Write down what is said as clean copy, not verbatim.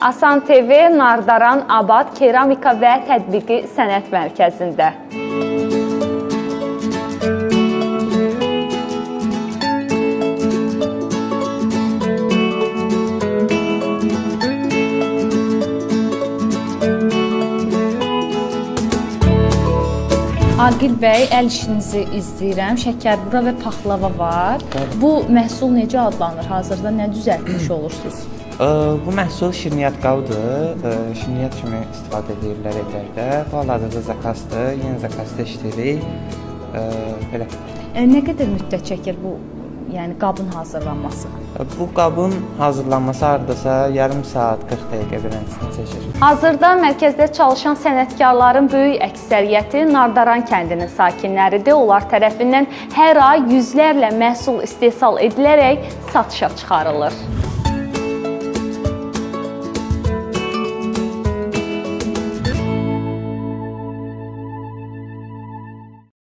Asan TV, Nardaran, Abad, Keramika və Tətbiqi Sənət Mərkəzində. Aqil bəy, əl işinizi izləyirəm. Şəkərbura və paxlava var. Bu məhsul necə adlanır? Hazırda nə düzəltmiş olursunuz? Bu məhsul şirniyyat qabıdır. Şirniyyat kimi istifadə edirlər evlərdə. Hal-hazırda zakazdır, yeni zakazda işləyirik. Belə. Nə qədər müddət çəkir bu, yəni qabın hazırlanması? Bu qabın hazırlanması hardasa yarım saat, 40 dəqiqə beləcə çəkir. Hazırda mərkəzdə çalışan sənətkarların böyük əksəriyyəti Nardaran kəndinin sakinləridir. Onlar tərəfindən hər ay yüzlərlə məhsul istehsal edilərək satışa çıxarılır.